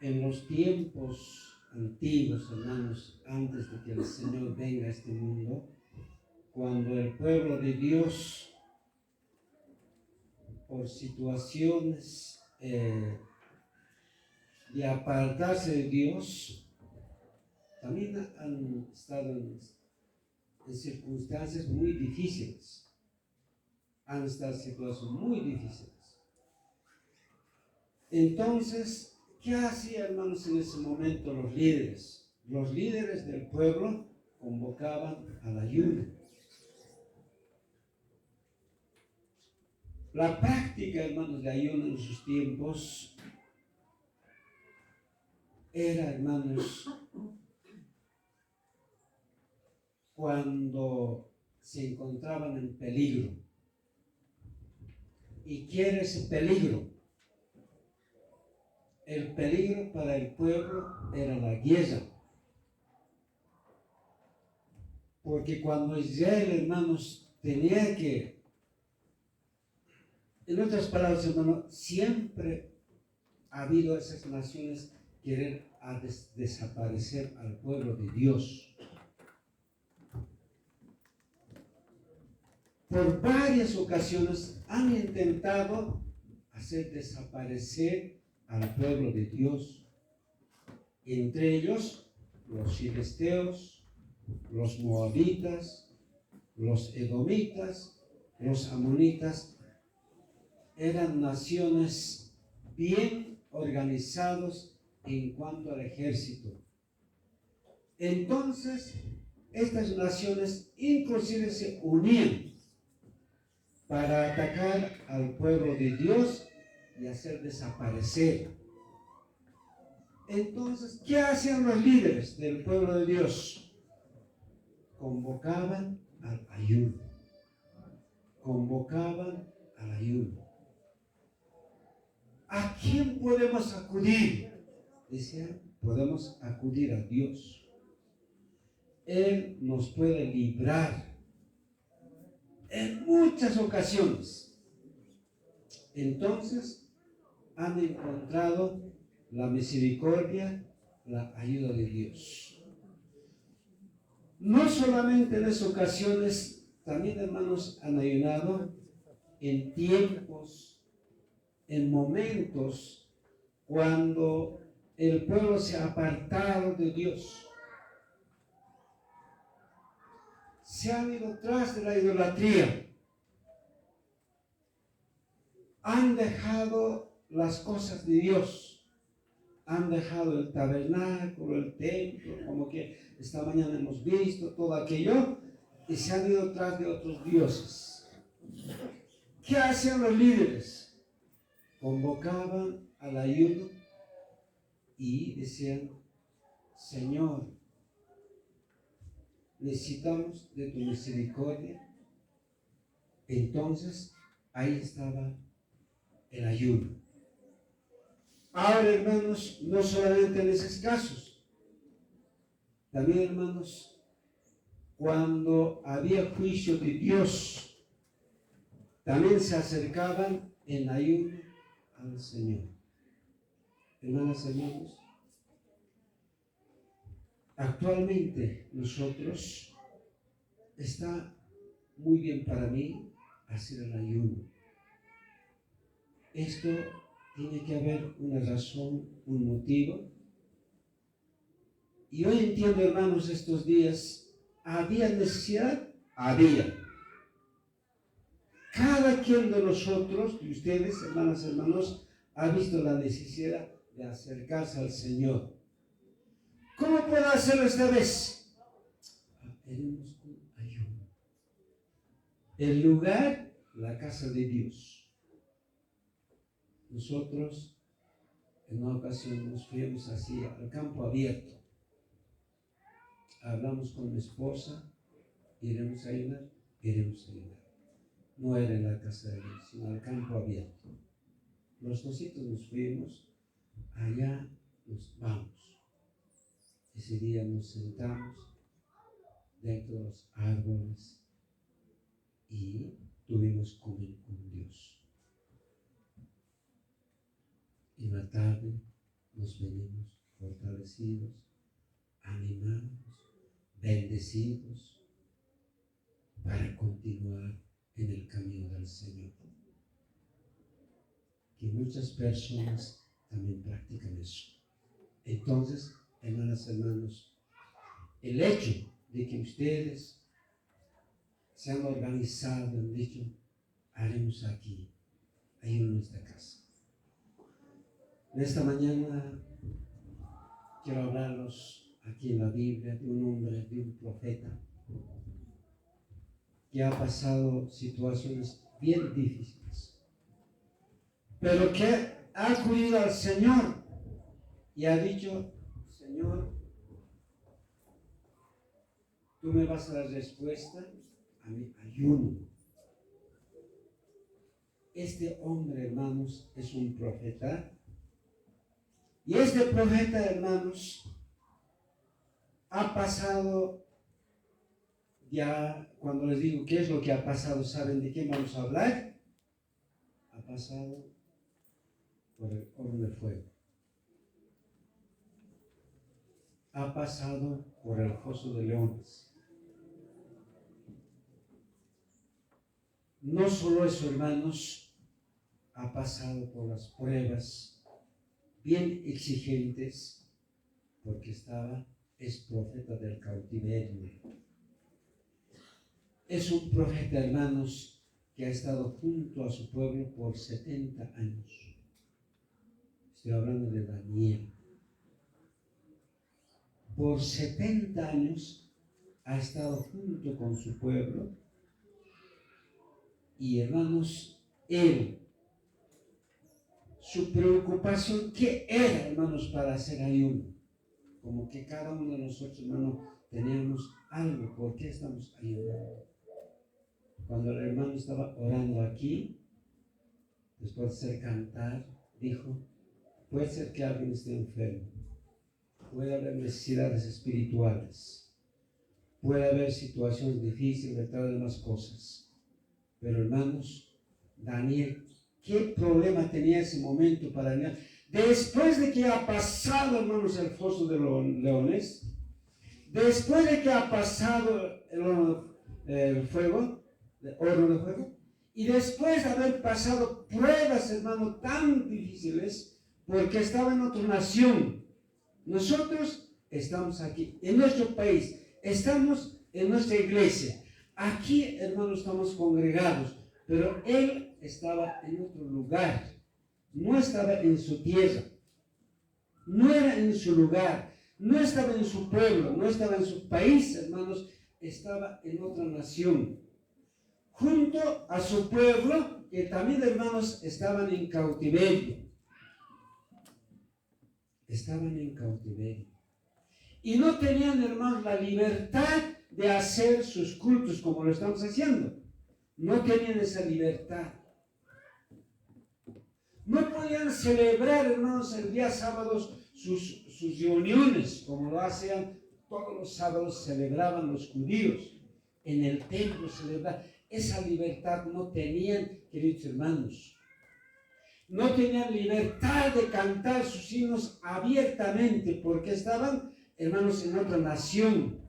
En los tiempos antiguos, hermanos, antes de que el Señor venga a este mundo, cuando el pueblo de Dios, por situaciones de apartarse de Dios, también han estado en circunstancias muy difíciles. Han estado en situaciones muy difíciles. Entonces, ¿qué hacían, hermanos, en ese momento los líderes? Los líderes del pueblo convocaban al ayuno. La práctica, hermanos, de ayuno en sus tiempos era, hermanos, cuando se encontraban en peligro. ¿Y qué era ese peligro? El peligro para el pueblo era la guerra. Porque cuando Israel, hermanos, tenía que, en otras palabras, hermanos, siempre ha habido esas naciones querer desaparecer al pueblo de Dios. Por varias ocasiones han intentado hacer desaparecer al pueblo de Dios, entre ellos los filisteos, los moabitas, los edomitas, los amonitas. Eran naciones bien organizados en cuanto al ejército. Entonces, estas naciones inclusive se unían para atacar al pueblo de Dios y hacer desaparecer. Entonces, ¿qué hacían los líderes del pueblo de Dios? Convocaban al ayuno. Convocaban al ayuno. ¿A quién podemos acudir? Decían, podemos acudir a Dios. Él nos puede librar en muchas ocasiones. Entonces, han encontrado la misericordia, la ayuda de Dios. No solamente en esas ocasiones, también, hermanos, han ayunado en tiempos, en momentos cuando el pueblo se ha apartado de Dios. Se han ido tras de la idolatría. Han dejado las cosas de Dios. Han dejado el tabernáculo, el templo, como que esta mañana hemos visto todo aquello, y se han ido tras de otros dioses. ¿Qué hacían los líderes? Convocaban al ayuno y decían, Señor, necesitamos de tu misericordia. Entonces, ahí estaba el ayuno. Ahora, hermanos, no solamente en esos casos, también, hermanos, cuando había juicio de Dios, también se acercaban en ayuno al Señor. Hermanas, hermanos, actualmente nosotros está muy bien para mí hacer el ayuno. Esto tiene que haber una razón, un motivo. Y hoy entiendo, hermanos, estos días, ¿había necesidad? Había. Cada quien de nosotros, de ustedes, hermanas, hermanos, ha visto la necesidad de acercarse al Señor. ¿Cómo puedo hacerlo esta vez? Tenemos un ayuno. El lugar, la casa de Dios. Nosotros, en una ocasión, nos fuimos así al campo abierto. Hablamos con mi esposa, iremos a ayunar. No era en la casa de Dios, sino al campo abierto. Los dositos nos fuimos, allá nos vamos. Ese día nos sentamos dentro de los árboles y tuvimos comunión con Dios. En la tarde nos hermanos, venimos fortalecidos, animados, bendecidos para continuar en el camino del Señor. Que muchas personas también practican eso. Entonces, hermanas, hermanos, el hecho de que ustedes se han organizado, han dicho, haremos aquí, ahí en nuestra casa. En esta mañana quiero hablarlos aquí en la Biblia de un hombre, de un profeta, que ha pasado situaciones bien difíciles, pero que ha acudido al Señor y ha dicho, Señor, tú me vas a dar respuesta a mi ayuno. Este hombre, hermanos, es un profeta. Y este profeta, hermanos, ha pasado, ya cuando les digo qué es lo que ha pasado, ¿saben de qué vamos a hablar? Ha pasado por el horno de fuego. Ha pasado por el foso de leones. No solo eso, hermanos, ha pasado por las pruebas bien exigentes, porque es profeta del cautiverio. Es un profeta, hermanos, que ha estado junto a su pueblo por 70 años. Estoy hablando de Daniel. Por 70 años ha estado junto con su pueblo. Y hermanos, su preocupación, ¿qué era, hermanos, para hacer ayuno? Como que cada uno de nosotros, hermanos, teníamos algo. ¿Por qué estamos ayunando? Cuando el hermano estaba orando aquí, después de hacer cantar, dijo, puede ser que alguien esté enfermo, puede haber necesidades espirituales, puede haber situaciones difíciles, de todas las cosas. Pero hermanos, Daniel, ¿qué problema tenía ese momento para Daniel? Después de que ha pasado, hermanos, el foso de los leones, después de que ha pasado el horno de fuego, y después de haber pasado pruebas, hermanos, tan difíciles, porque estaba en otra nación. Nosotros estamos aquí, en nuestro país, estamos en nuestra iglesia. Aquí, hermanos, estamos congregados, pero él estaba en otro lugar, no estaba en su tierra, no era en su lugar, no estaba en su pueblo, no estaba en su país, hermanos, estaba en otra nación, junto a su pueblo, que también, hermanos, estaban en cautiverio. Estaban en cautiverio. Y no tenían, hermanos, la libertad de hacer sus cultos como lo estamos haciendo. No tenían esa libertad. No podían celebrar, hermanos, el día sábado sus reuniones, como lo hacían todos los sábados, celebraban los judíos. En el templo celebraban. Esa libertad no tenían, queridos hermanos. No tenían libertad de cantar sus himnos abiertamente, porque estaban, hermanos, en otra nación.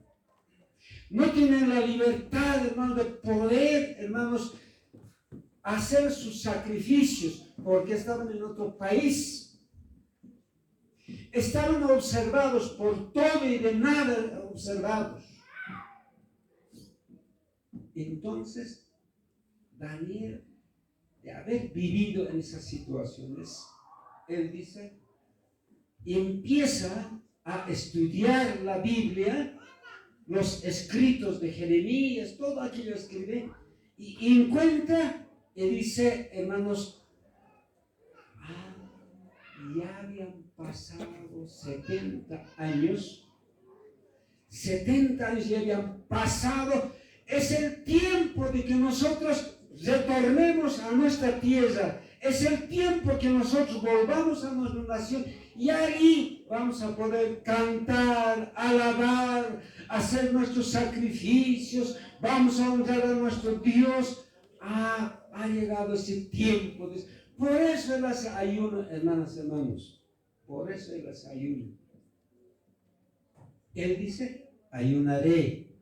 No tienen la libertad, hermanos, de poder, hermanos, hacer sus sacrificios, porque estaban en otro país. Estaban observados por todo y de nada observados. Entonces, Daniel, de haber vivido en esas situaciones, él dice, y empieza a estudiar la Biblia, los escritos de Jeremías, todo aquello escribe, y encuentra, y dice, hermanos, ya habían pasado 70 años ya habían pasado. Es el tiempo de que nosotros retornemos a nuestra tierra. Es el tiempo que nosotros volvamos a nuestra nación y ahí vamos a poder cantar, alabar, hacer nuestros sacrificios, vamos a honrar a nuestro Dios. Ha llegado ese tiempo. Por eso él hace ayuno, hermanas y hermanos. Por eso él es ayuno. Él dice, ayunaré.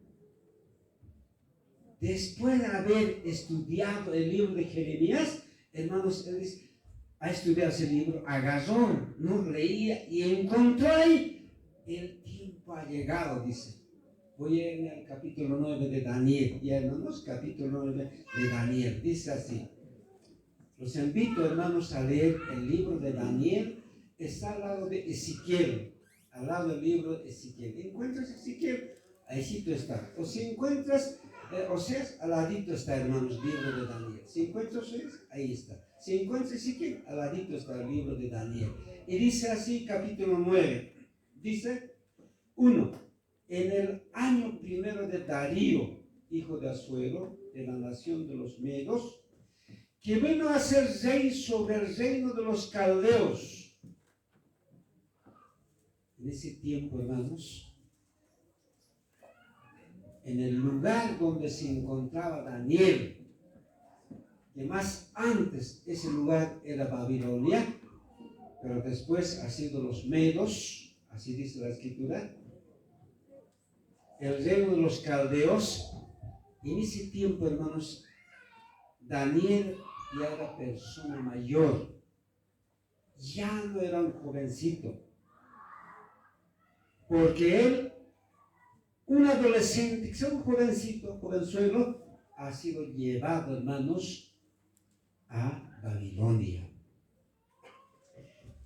Después de haber estudiado el libro de Jeremías, hermanos, él dice, ha estudiado ese libro, agarró, no leía y encontró ahí, el tiempo ha llegado, dice. Voy a ir al capítulo 9 de Daniel, y hermanos, capítulo 9 de Daniel, dice así. Los invito, hermanos, a leer el libro de Daniel. Está al lado de Ezequiel, al lado del libro de Ezequiel. ¿Encuentras Ezequiel? Ahí está. O si encuentras Oseas, al ladito está, hermanos, libro de Daniel. Si encuentras Oseas, ahí está. Si encuentras Ezequiel, al ladito está el libro de Daniel. Y dice así, capítulo 9. Dice, 1. En el año primero de Darío, hijo de Asuero, de la nación de los Medos, que vino a ser rey sobre el reino de los caldeos. En ese tiempo, hermanos, en el lugar donde se encontraba Daniel, que más antes ese lugar era Babilonia, pero después ha sido los Medos, así dice la escritura, el reino de los caldeos. En ese tiempo, hermanos, Daniel ya era persona mayor, ya no era un jovencito, porque él, un adolescente, que un jovencito, jovenzuelo, ha sido llevado, hermanos, a Babilonia.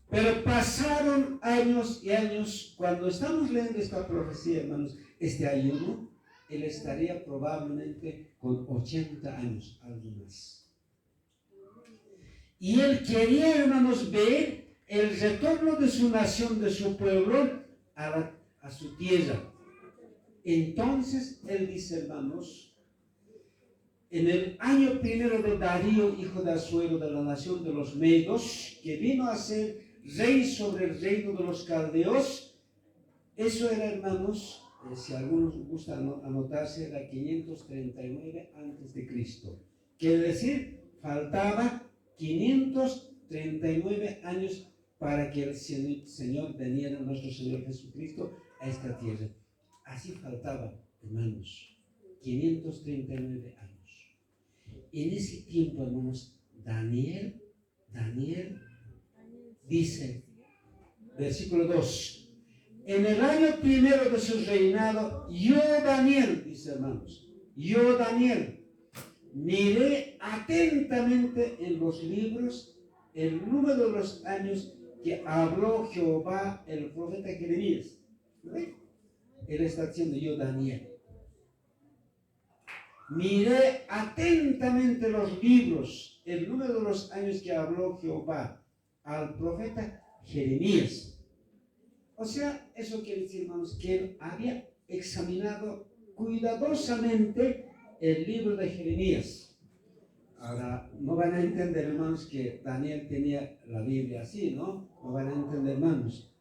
Pero pasaron años y años. Cuando estamos leyendo esta profecía, hermanos, este ayuno, él estaría probablemente con 80 años, algo más. Y él quería, hermanos, ver el retorno de su nación, de su pueblo, a su tierra. Entonces, él dice, hermanos, en el año primero de Darío, hijo de Asuero, de la nación de los Medos, que vino a ser rey sobre el reino de los caldeos, eso era, hermanos, si algunos gustan anotarse, era 539 antes de Cristo. Quiere decir, faltaba 539 años para que el Señor viniera, nuestro Señor Jesucristo, a esta tierra. Así faltaba, hermanos, 539 años. En ese tiempo, hermanos, Daniel dice, versículo 2, en el año primero de su reinado, yo Daniel, dice, hermanos, yo Daniel, miré atentamente en los libros el número de los años que habló Jehová el profeta Jeremías. ¿Ve? Él está diciendo, yo Daniel. Miré atentamente los libros, el número de los años que habló Jehová al profeta Jeremías. O sea, eso quiere decir, hermanos, que él había examinado cuidadosamente el libro de Jeremías. Ahora, no van a entender, hermanos, que Daniel tenía la Biblia así, ¿no? No van a entender, hermanos.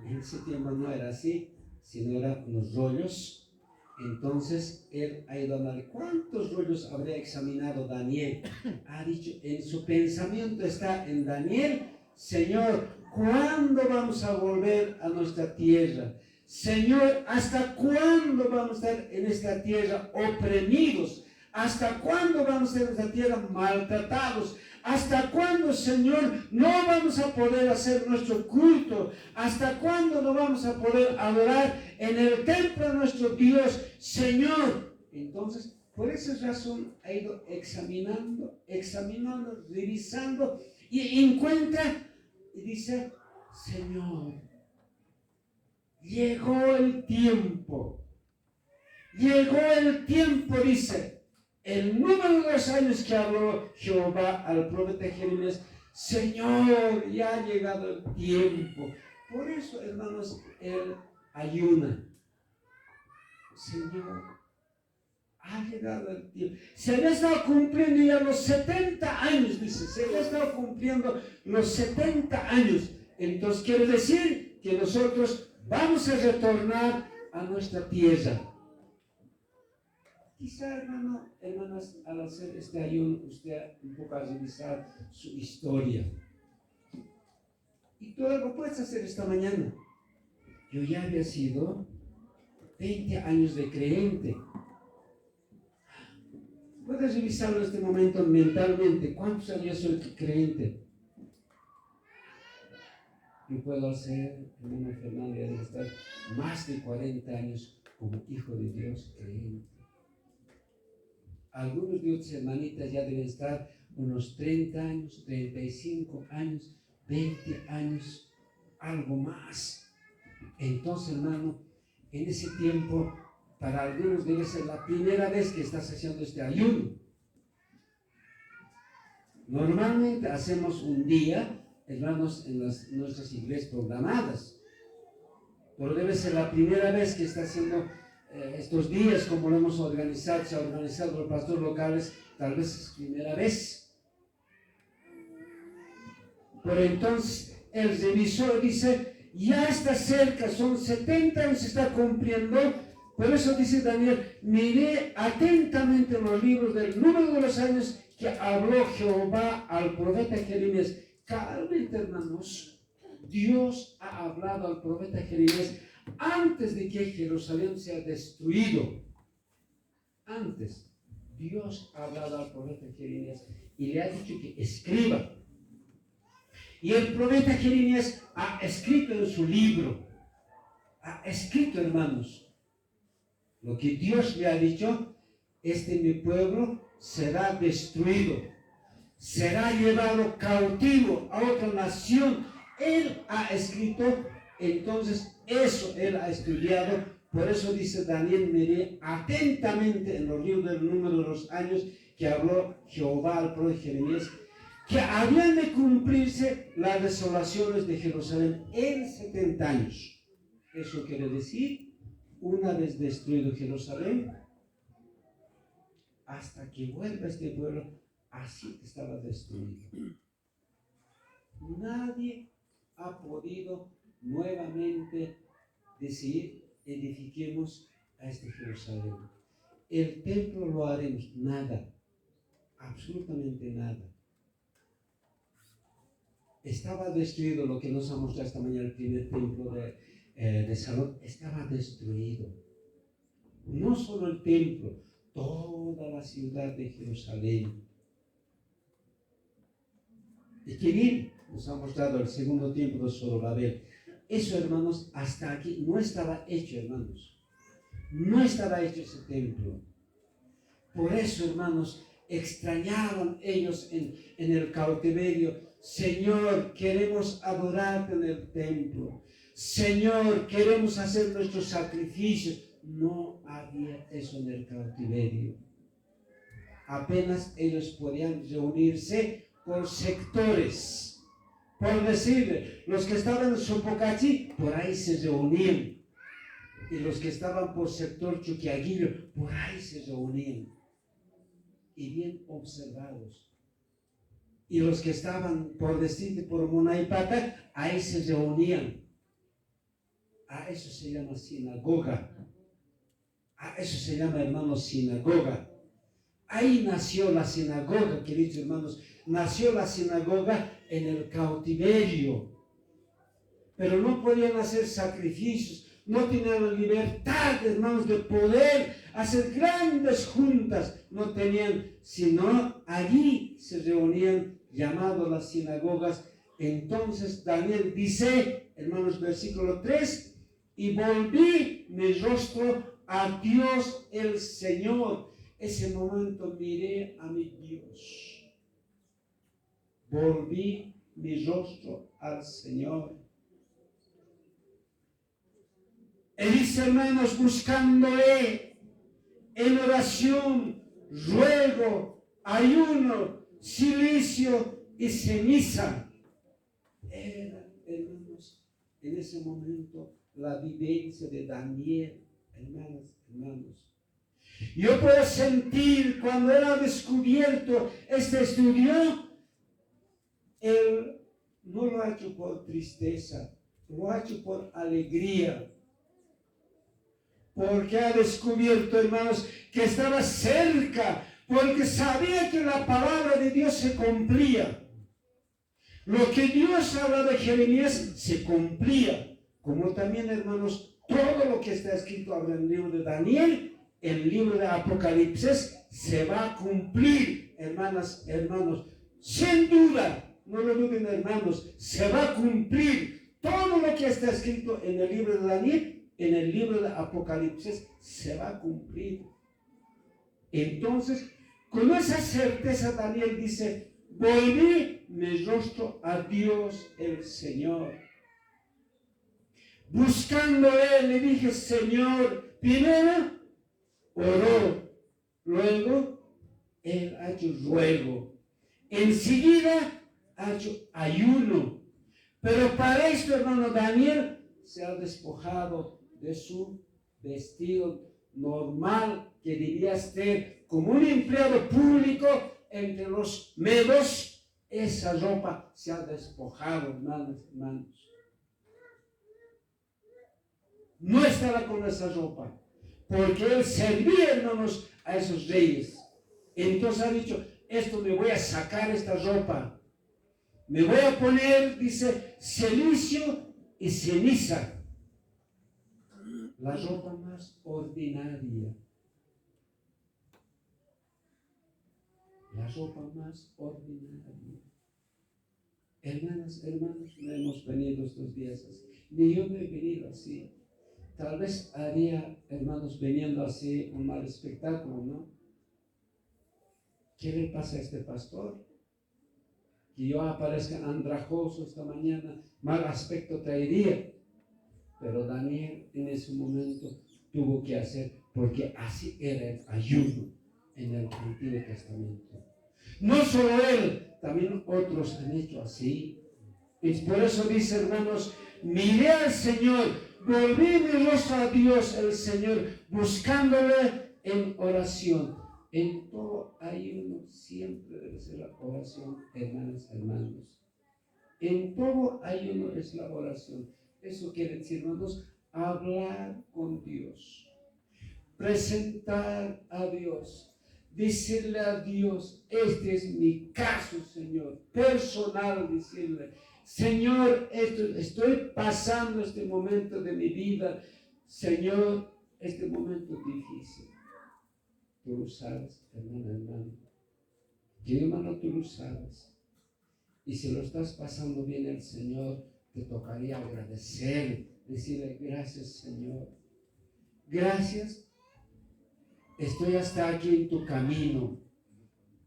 En ese tiempo no era así, sino eran unos rollos. Entonces, él ha ido a ver cuántos rollos habría examinado Daniel. Ha dicho, en su pensamiento está en Daniel, Señor, ¿cuándo vamos a volver a nuestra tierra? Señor, ¿hasta cuándo vamos a estar en esta tierra oprimidos? ¿Hasta cuándo vamos a estar en esta tierra maltratados? ¿Hasta cuándo, Señor, no vamos a poder hacer nuestro culto? ¿Hasta cuándo no vamos a poder adorar en el templo de nuestro Dios, Señor? Entonces, por esa razón ha ido examinando, revisando, y encuentra y dice, Señor, llegó el tiempo, dice, el número de los años que habló Jehová al profeta Jeremías, Señor, ya ha llegado el tiempo. Por eso, hermanos, él ayuna. Señor, ha llegado el tiempo. Se había estado cumpliendo ya los 70 años, dice, se había estado cumpliendo los 70 años. Entonces quiere decir que nosotros vamos a retornar a nuestra tierra. Quizá, hermanas, al hacer este ayuno, usted un poco a revisar su historia. ¿Y tú lo puedes hacer esta mañana. Yo ya había sido 20 años de creyente. Puedes revisarlo en este momento mentalmente. ¿Cuántos años soy creyente? Yo puedo hacer, hermano Fernando, debe estar más de 40 años como hijo de Dios creyente. Algunos de ustedes, hermanitas, ya deben estar unos 30 años, 35 años, 20 años, algo más. Entonces, hermano, en ese tiempo, para algunos debe ser la primera vez que estás haciendo este ayuno. Normalmente hacemos un día, hermanos, en nuestras iglesias programadas, pero debe ser la primera vez que está haciendo estos días, como lo hemos organizado, se ha organizado los pastores locales, tal vez es primera vez. Pero entonces el revisor dice, ya está cerca, son 70 años, se está cumpliendo. Por eso dice Daniel, miré atentamente los libros del número de los años que habló Jehová al profeta Jeremías. Claramente, hermanos, Dios ha hablado al profeta Jeremías antes de que Jerusalén sea destruido. Antes, Dios ha hablado al profeta Jeremías y le ha dicho que escriba. Y el profeta Jeremías ha escrito en su libro, ha escrito, hermanos, lo que Dios le ha dicho, mi pueblo será destruido, será llevado cautivo a otra nación. Él ha escrito, entonces eso él ha estudiado. Por eso dice Daniel, miré atentamente en los libros del número de los años que habló Jehová al profeta Jeremías, que habían de cumplirse las desolaciones de Jerusalén en 70 años. Eso quiere decir, una vez destruido Jerusalén, hasta que vuelva este pueblo, así estaba destruido. Nadie ha podido nuevamente decir, edifiquemos a Jerusalén. El templo lo haremos, nada, absolutamente nada. Estaba destruido, lo que nos ha mostrado esta mañana el primer templo de Salón, estaba destruido. No solo el templo, toda la ciudad de Jerusalén. Y que bien nos ha mostrado el segundo templo de Zorobabel. Eso, hermanos, hasta aquí no estaba hecho, hermanos. No estaba hecho ese templo. Por eso, hermanos, extrañaban ellos en el cautiverio. Señor, queremos adorarte en el templo. Señor, queremos hacer nuestros sacrificios. No había eso en el cautiverio. Apenas ellos podían reunirse por sectores. Por decirle, los que estaban en Sopocachi, por ahí se reunían. Y los que estaban por sector Chuquiaguillo, por ahí se reunían. Y bien observados. Y los que estaban, por decirte, por Monaipata, ahí se reunían. A eso se llama sinagoga. A eso se llama, hermanos, sinagoga. Ahí nació la sinagoga, queridos hermanos. Nació la sinagoga en el cautiverio. Pero no podían hacer sacrificios. No tenían la libertad, hermanos, de poder hacer grandes juntas. No tenían, sino allí se reunían, llamadas las sinagogas. Entonces Daniel dice, hermanos, versículo 3, y volví mi rostro a Dios el Señor. Ese momento miré a mi Dios. Volví mi rostro al Señor. Él dice, hermanos, buscándole en oración, ruego, ayuno, silicio y ceniza. Era, hermanos, en ese momento la vivencia de Daniel, hermanos. Yo puedo sentir cuando era descubierto este estudio, él no lo ha hecho por tristeza, lo ha hecho por alegría. Porque ha descubierto, hermanos, que estaba cerca, porque sabía que la palabra de Dios se cumplía. Lo que Dios habla de Jeremías se cumplía, como también, hermanos, todo lo que está escrito en el libro de Daniel, el libro de Apocalipsis, se va a cumplir, hermanas, hermanos, sin duda, no lo duden, hermanos, se va a cumplir todo lo que está escrito en el libro de Daniel, en el libro de Apocalipsis, se va a cumplir. Entonces, con esa certeza, Daniel dice: volví mi rostro a Dios el Señor. Buscándole, le dije: Señor, primero oró, luego él ha hecho ruego, enseguida ha hecho ayuno. Pero para esto, hermano, Daniel se ha despojado de su vestido normal, que debía ser como un empleado público entre los medos. Esa ropa se ha despojado, hermanos. No estaba con esa ropa, porque él servía, hermanos, a esos reyes. Entonces ha dicho: esto me voy a sacar, esta ropa, me voy a poner, dice, cilicio y ceniza, la ropa más ordinaria, la ropa más ordinaria. Hermanas, hermanos, no hemos venido estos días así, ni yo no he venido así. Tal vez haría, hermanos, veniendo así, un mal espectáculo, ¿no? ¿Qué le pasa a este pastor? Que yo aparezca andrajoso esta mañana, mal aspecto traería. Pero Daniel en ese momento tuvo que hacer, porque así era el ayuno en el Antiguo Testamento. No solo él, también otros han hecho así. Y por eso dice, hermanos: miré al Señor, volví mi rostro a Dios el Señor, buscándole en oración. En todo ayuno siempre debe ser la oración, hermanas, hermanos. En todo ayuno es la oración. Eso quiere decir, hermanos, hablar con Dios, presentar a Dios, decirle a Dios: este es mi caso, Señor, personal, decirle: Señor, estoy pasando este momento de mi vida, Señor, este momento difícil. Tú lo sabes, hermano. Y hermano, tú lo sabes. Y si lo estás pasando bien, el Señor te tocaría agradecer, decirle: gracias, Señor. Gracias. Estoy hasta aquí en tu camino.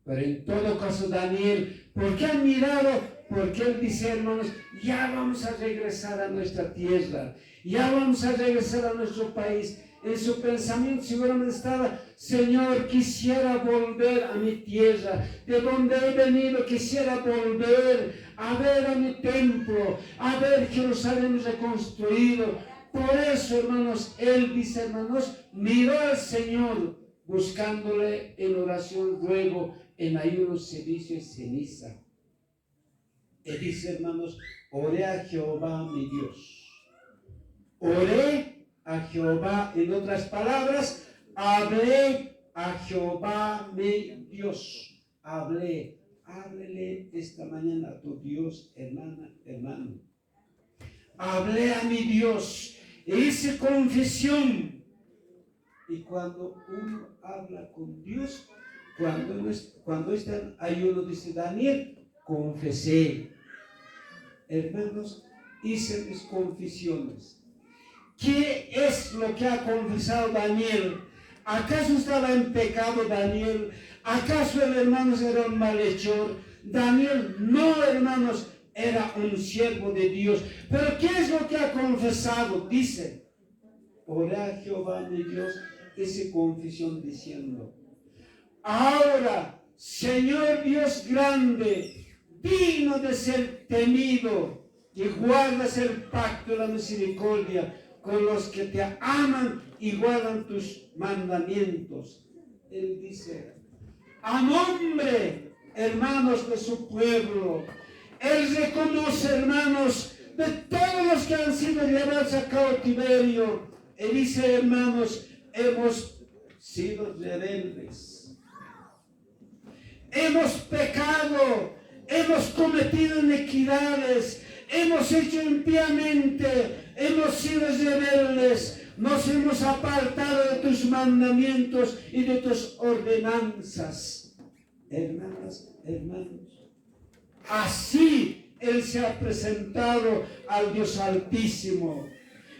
Pero en todo caso, Daniel, ¿por qué han mirado? Porque él dice, hermanos: ya vamos a regresar a nuestra tierra, ya vamos a regresar a nuestro país. En su pensamiento seguramente estaba: Señor, quisiera volver a mi tierra, de donde he venido, quisiera volver a ver a mi templo, a ver Jerusalén reconstruido. Por eso, hermanos, él dice, hermanos, miró al Señor, buscándole en oración, ruego, en ayuno, servicio y ceniza. Él dice, hermanos: oré a Jehová mi Dios. Oré a Jehová, en otras palabras, hablé a Jehová mi Dios. Háblele esta mañana a tu Dios, hermana, hermano. Hablé a mi Dios, hice confesión. Y cuando uno habla con Dios, cuando está en ayuno, dice Daniel: confesé. Hermanos, hice mis confesiones. ¿Qué es lo que ha confesado Daniel? ¿Acaso estaba en pecado Daniel? ¿Acaso el hermanos era un malhechor? Daniel no, hermanos, era un siervo de Dios. Pero ¿qué es lo que ha confesado? Dice: oré a Jehová mi Dios, hice confesión diciendo: ahora, Señor Dios grande, digno de ser temido, que guardas el pacto de la misericordia con los que te aman y guardan tus mandamientos. Él dice: a nombre, hermanos, de su pueblo, él reconoce, hermanos, de todos los que han sido llevados a cautiverio. Él dice: hermanos, hemos sido rebeldes, hemos pecado, hemos cometido iniquidades, hemos hecho impíamente, hemos sido rebeldes, nos hemos apartado de tus mandamientos y de tus ordenanzas. Hermanas, hermanos, así Él se ha presentado al Dios Altísimo.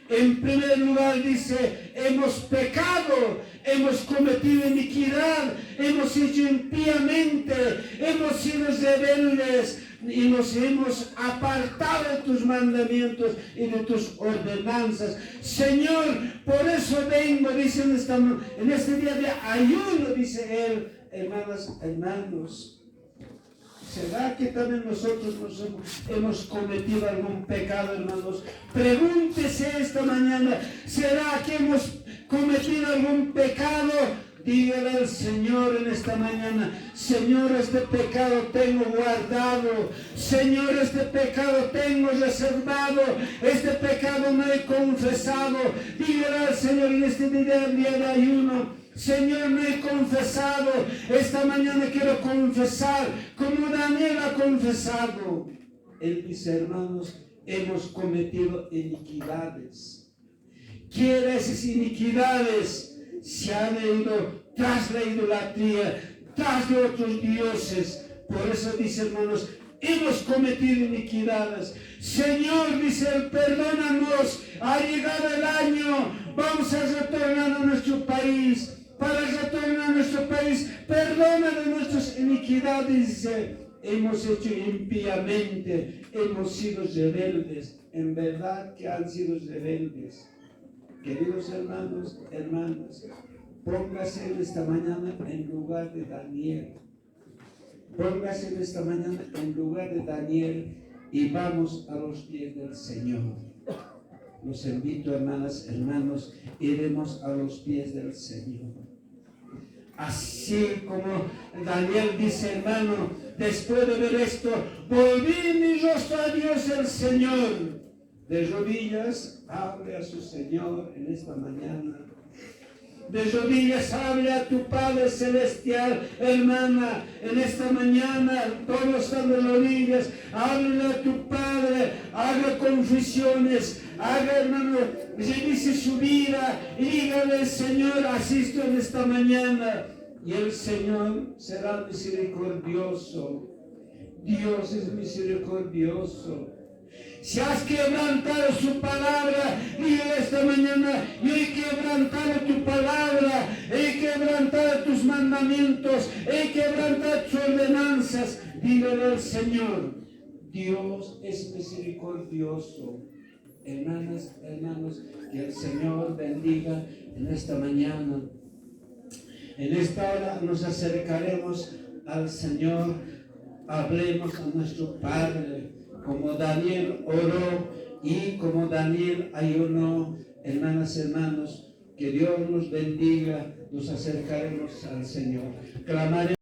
En primer lugar dice, hemos pecado, hemos cometido iniquidad, hemos hecho impíamente, hemos sido rebeldes y nos hemos apartado de tus mandamientos y de tus ordenanzas. Señor, por eso vengo, dice en este día de ayuno, dice Él, hermanas, hermanos. ¿Será que también nosotros hemos cometido algún pecado, hermanos? Pregúntese esta mañana, ¿será que hemos cometido algún pecado? Dígale al Señor en esta mañana, Señor, este pecado tengo guardado, Señor, este pecado tengo reservado, este pecado no he confesado. Dígale al Señor en este día de ayuno, Señor, no he confesado, esta mañana quiero confesar, como Daniel ha confesado. Él dice, hermanos, hemos cometido iniquidades. ¿Qué esas iniquidades? Se han ido tras la idolatría, tras de otros dioses. Por eso dice, hermanos, hemos cometido iniquidades. Señor, dice Él, perdónanos, ha llegado el año, vamos a retornar a nuestro país. Para retornar a nuestro país, perdona de nuestras iniquidades. Dice, hemos hecho impíamente, hemos sido rebeldes. En verdad que han sido rebeldes. Queridos hermanos, hermanas, póngase en esta mañana en lugar de Daniel. Póngase en esta mañana en lugar de Daniel y vamos a los pies del Señor. Los invito, hermanas, hermanos, iremos a los pies del Señor. Así como Daniel dice, hermano, después de ver esto, volví mi rostro a Dios el Señor. De rodillas, hable a su Señor en esta mañana. De rodillas, hable a tu Padre Celestial, hermana, en esta mañana, todos están de rodillas, hable a tu Padre, haga confesiones, haga, hermano, revise su vida y dígale, Señor, asisto en esta mañana. Y el Señor será misericordioso. Dios es misericordioso. Si has quebrantado su palabra, dígale esta mañana, yo he quebrantado tu palabra, he quebrantado tus mandamientos, he quebrantado tus ordenanzas. Dígale al Señor, Dios es misericordioso. Hermanas, hermanos, que el Señor bendiga en esta mañana. En esta hora nos acercaremos al Señor, hablemos a nuestro Padre, como Daniel oró y como Daniel ayunó. Hermanas, hermanos, que Dios nos bendiga, nos acercaremos al Señor. Clamaremos.